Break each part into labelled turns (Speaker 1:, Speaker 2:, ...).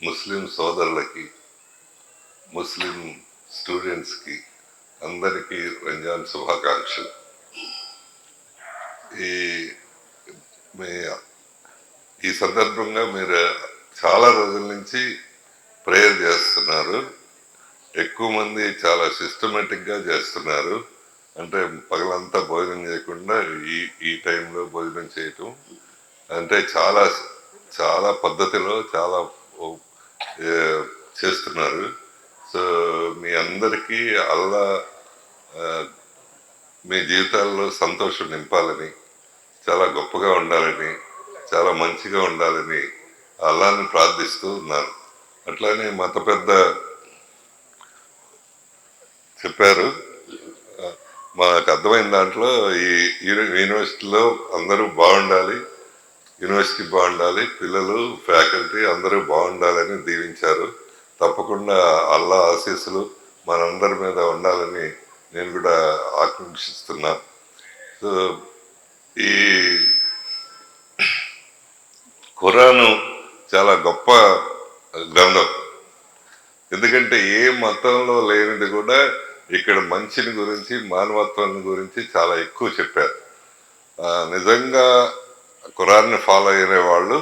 Speaker 1: ముస్లిం సోదరులకి, ముస్లిం స్టూడెంట్స్కి అందరికీ రంజాన్ శుభాకాంక్షలు. ఈ సందర్భంగా మీరు చాలా రోజుల నుంచి ప్రేయర్ చేస్తున్నారు. ఎక్కువ మంది చాలా సిస్టమేటిక్గా చేస్తున్నారు. అంటే పగలంతా భోజనం చేయకుండా ఈ టైంలో భోజనం చేయటం అంటే చాలా చాలా పద్ధతిలో చాలా చేస్తున్నారు. సో మీ అందరికీ అల్లా మీ జీవితాల్లో సంతోషం నింపాలని, చాలా గొప్పగా ఉండాలని, చాలా మంచిగా ఉండాలని అల్లాని ప్రార్థిస్తూ ఉన్నాను. అట్లానే మత పెద్ద చెప్పారు, మాకు అర్థమైన దాంట్లో ఈ యూనివర్సిటీలో అందరూ బాగుండాలి, యూనివర్సిటీ బాగుండాలి, పిల్లలు ఫ్యాకల్టీ అందరూ బాగుండాలని దీవించారు. తప్పకుండా అల్లా ఆశీస్సులు మనందరి మీద ఉండాలని నేను కూడా ఆకాంక్షిస్తున్నా. సో ఈ ఖురాను చాలా గొప్ప గ్రంథం. ఎందుకంటే ఏ మతంలో లేనిది కూడా ఇక్కడ మంచిని గురించి, మానవత్వాన్ని గురించి చాలా ఎక్కువ చెప్పారు. నిజంగా ఖురాన్ని ఫాలో అయిన వాళ్ళు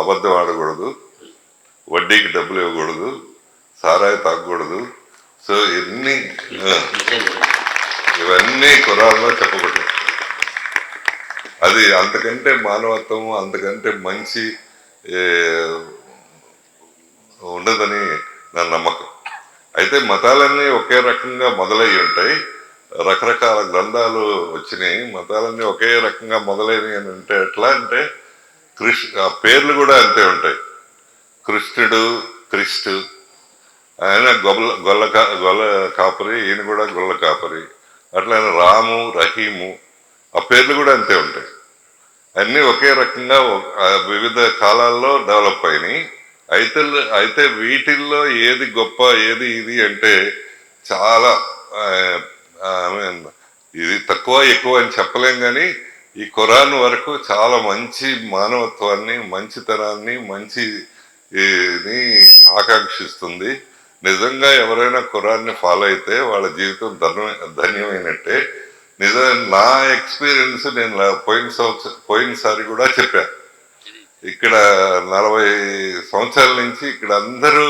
Speaker 1: అబద్ధం ఆడకూడదు, వడ్డీకి డబ్బులు ఇవ్వకూడదు, సారాయి తాగకూడదు. సో ఇవన్నీ ఖురాన్లో చెప్పకూడదు. అది అంతకంటే మానవత్వం, అంతకంటే మంచి ఉండదని నా నమ్మకం. అయితే మతాలన్నీ ఒకే రకంగా మొదలయ్యి ఉంటాయి, రకరకాల గ్రంథాలు వచ్చినాయి, మతాలన్నీ ఒకే రకంగా మొదలైనవి అని అంటే ఎట్లా అంటే ఆ పేర్లు కూడా అంతే ఉంటాయి. కృష్ణుడు, క్రిస్టు, ఆయన గొల్ల కాపరి, ఈయన కూడా గొల్ల కాపరి. అట్లనే రాము, రహీము, ఆ పేర్లు కూడా అంతే ఉంటాయి. అన్నీ ఒకే రకంగా వివిధ కాలాల్లో డెవలప్ అయినాయి. అయితే వీటిల్లో ఏది గొప్ప, ఏది ఇది అంటే చాలా ఇది తక్కువ ఎక్కువ అని చెప్పలేం. కానీ ఈ ఖురాన్ వరకు చాలా మంచి మానవత్వాన్ని, మంచితనాన్ని, మంచిని ఆకాంక్షిస్తుంది. నిజంగా ఎవరైనా ఖురాన్ని ఫాలో అయితే వాళ్ళ జీవితం ధన్యమైనట్టే. నా ఎక్స్పీరియన్స్ నేను పోయినసారి కూడా చెప్పాను. ఇక్కడ 40 సంవత్సరాల నుంచి ఇక్కడ అందరూ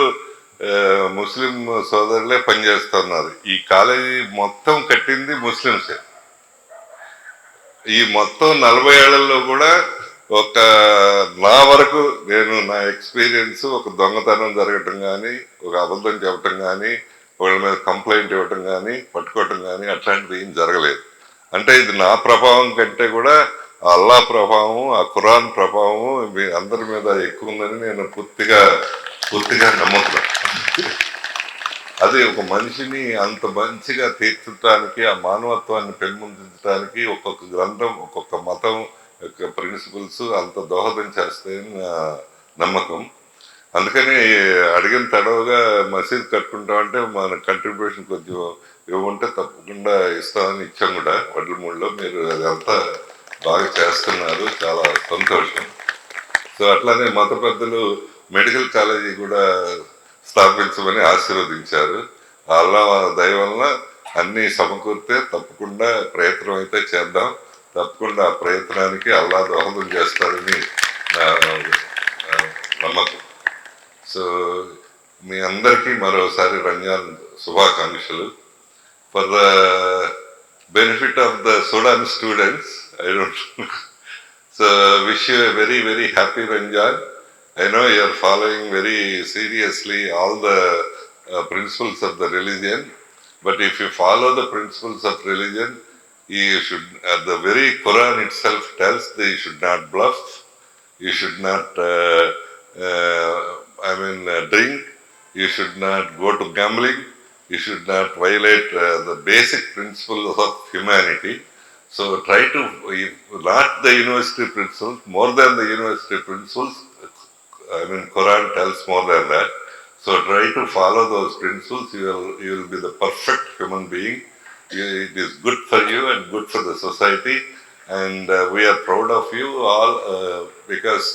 Speaker 1: ముస్లిం సోదరులే పనిచేస్తున్నారు. ఈ కాలేజీ మొత్తం కట్టింది ముస్లింసే. ఈ మొత్తం 40 ఏళ్లలో కూడా నా వరకు నా ఎక్స్పీరియన్స్ ఒక దొంగతనం జరగటం కానీ, ఒక అబద్ధం చెప్పటం కానీ, వాళ్ళ మీద కంప్లైంట్ ఇవ్వటం కానీ, పట్టుకోవటం కానీ అట్లాంటిది ఏం జరగలేదు. అంటే ఇది నా ప్రభావం కంటే కూడా అల్లా ప్రభావం, ఆ ఖురాన్ ప్రభావం మీ అందరి మీద ఎక్కువ ఉందని నేను పూర్తిగా నమ్ముతున్నాను. అది ఒక మనిషిని అంత మంచిగా తీర్చడానికి, ఆ మానవత్వాన్ని పెంపొందించడానికి ఒక్కొక్క గ్రంథం, ఒక్కొక్క మతం యొక్క ప్రిన్సిపల్స్ అంత దోహదం చేస్తాయని నా నమ్మకం. అందుకని అడిగిన తడవుగా మసీద్ కట్టుకుంటామంటే మన కంట్రిబ్యూషన్ కొంచెం ఇవ్వమంటే తప్పకుండా ఇస్తామని ఇచ్చాం కూడా. వడ్లమూడిలో మీరు అదంతా బాగా చేస్తున్నారు, చాలా సంతోషం. సో అట్లానే మత పెద్దలు మెడికల్ కాలేజీ కూడా స్థాపించమని ఆశీర్వదించారు. అల్లా దయ వలన అన్నీ సమకూరితే తప్పకుండా ప్రయత్నం అయితే చేద్దాం. తప్పకుండా ఆ ప్రయత్నానికి అల్లా దోహదం చేస్తారని నమ్మకం. సో మీ అందరికీ మరోసారి రంజాన్ శుభాకాంక్షలు. For the benefit of the Sudan students, I don't know. So wish you a very, very happy Ranjan. I know you are following very seriously all the principles of the religion, but if you follow the principles of religion, you should, the very Quran itself tells that you should not bluff, you should not drink, you should not go to gambling, you should not violate the basic principles of humanity. So try to, not the university principles, more than the university principles, Quran tells more than that. So try to follow those principles, you will be the perfect human being. It is good for you and good for the society, and we are proud of you all because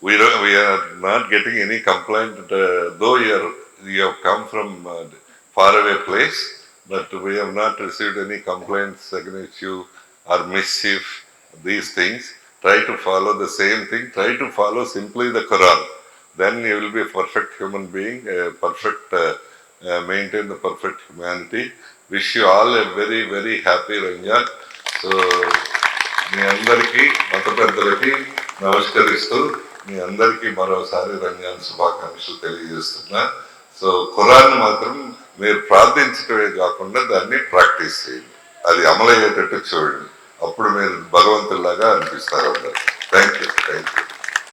Speaker 1: we are not getting any complaint, though you have come from faraway place, but we have not received any complaints against you or mischief, these things. Try to follow the same thing. Try to follow simply the Quran. Then you will be a perfect human being, maintain the perfect humanity. Wish you all a very, very happy Ranjan. So, మీ అందరికీ మత పెద్దలకి నమస్కరిస్తూ మీ అందరికీ మరోసారి రంజాన్ శుభాకాంక్షలు తెలియజేస్తున్నా. So Quran మాత్రం మీరు ప్రార్థించడమే కాకుండా దాన్ని ప్రాక్టీస్ చేయండి, అది అమలయ్యేటట్టు చూడండి, అప్పుడు మీరు భగవంతుల్లాగా అనిపిస్తారు అందరు. Thank you.